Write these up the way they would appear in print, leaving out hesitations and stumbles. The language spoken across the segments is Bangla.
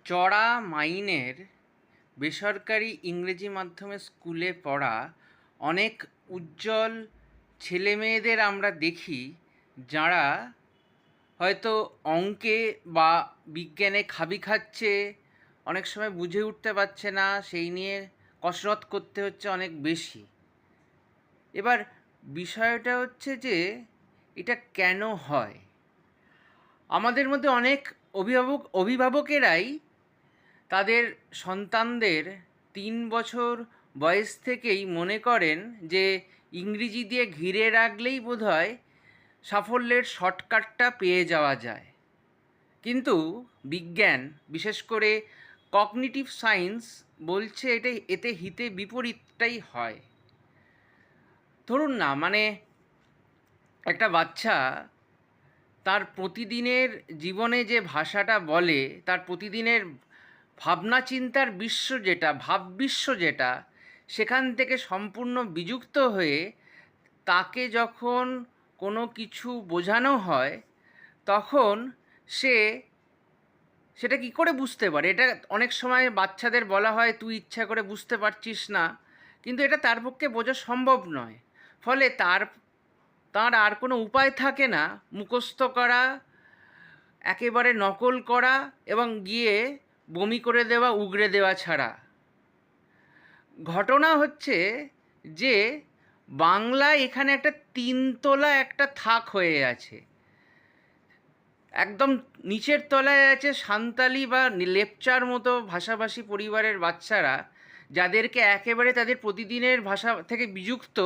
চড়া মাইনের বেসরকারি ইংরেজি মাধ্যমে স্কুলে পড়া অনেক উজ্জ্বল ছেলেমেয়েদের আমরা দেখি, যারা হয়তো অঙ্কে বা বিজ্ঞানে খাবি খাচ্ছে, অনেক সময় বুঝে উঠতে পারছে না, সেই নিয়ে কসরত করতে হচ্ছে অনেক বেশি। এবার বিষয়টা হচ্ছে যে এটা কেন হয়? আমাদের মধ্যে অনেক অভিভাবকেরাই তাদের সন্তানদের 3 বছর বয়স থেকেই মনে করেন যে ইংরেজি দিয়ে ঘিরে রাখলেই বোধহয় সাফল্যের শর্টকাটটা পেয়ে যাওয়া যায়। কিন্তু বিজ্ঞান, বিশেষ করে কগনিটিভ সায়েন্স বলছে এতে হিতে বিপরীতটাই হয়। ধরুন না, একটা বাচ্চা তার প্রতিদিনের জীবনে যে ভাষাটা বলে, তার প্রতিদিনের ভাবনা চিন্তার বিশ্ব যেটা, ভাববিশ্ব যেটা, সেখান থেকে সম্পূর্ণ বিযুক্ত হয়ে তাকে যখন কোনো কিছু বোঝানো হয়, তখন সে সেটা কী করে বুঝতে পারে? এটা অনেক সময় বাচ্চাদের বলা হয়, তুই ইচ্ছা করে বুঝতে পারছিস না, কিন্তু এটা তার পক্ষে বোঝা সম্ভব নয়। ফলে তার আর কোনো উপায় থাকে না মুখস্থ করা, একেবারে নকল করা এবং গিয়ে বমি করে দেওয়া, উগরে দেওয়া ছাড়া। ঘটনা হচ্ছে যে বাংলায় এখানে একটা তিনতলা একটা থাক হয়ে আছে। একদম নিচের তলায় আছে সাঁওতালি বা লেপচার মতো ভাষাভাষী পরিবারের বাচ্চারা, যাদেরকে একেবারে তাদের প্রতিদিনের ভাষা থেকে বিযুক্ত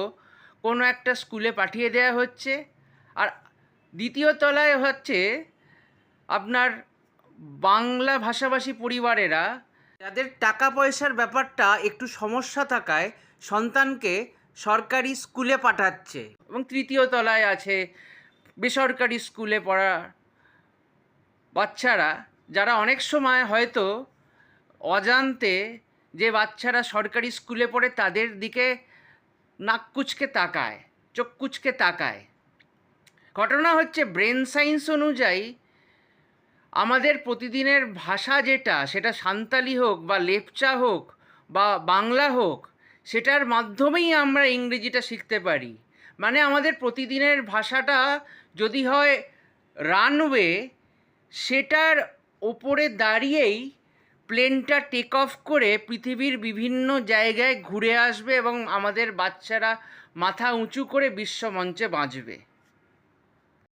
কোনো একটা স্কুলে পাঠিয়ে দেওয়া হচ্ছে। আর দ্বিতীয় তলায় হচ্ছে আপনার বাংলা ভাষাভাষী পরিবারেরা, যাদের টাকা পয়সার ব্যাপারটা একটু সমস্যা থাকায় সন্তানকে সরকারি স্কুলে পাঠাচ্ছে। এবং তৃতীয় তলায় আছে বেসরকারি স্কুলে পড়া বাচ্চারা, যারা অনেক সময় হয়তো অজান্তে যে বাচ্চারা সরকারি স্কুলে পড়ে তাদের দিকে নাক কুচকে তাকায়, চোখ কুচকে তাকায়। ঘটনা হচ্ছে ব্রেন সায়েন্স অনুযায়ী আমাদের প্রতিদিনের ভাষা যেটা, সেটা সাঁওতালি হোক বা লেপচা হোক বা বাংলা হোক, সেটার মাধ্যমেই আমরা ইংরেজিটা শিখতে পারি। মানে আমাদের প্রতিদিনের ভাষাটা যদি হয় রানওয়ে, সেটার ওপরে দাঁড়িয়েই প্লেনটা টেক অফ করে পৃথিবীর বিভিন্ন জায়গায় ঘুরে আসবে এবং আমাদের বাচ্চারা মাথা উঁচু করে বিশ্বমঞ্চে বাঁচবে।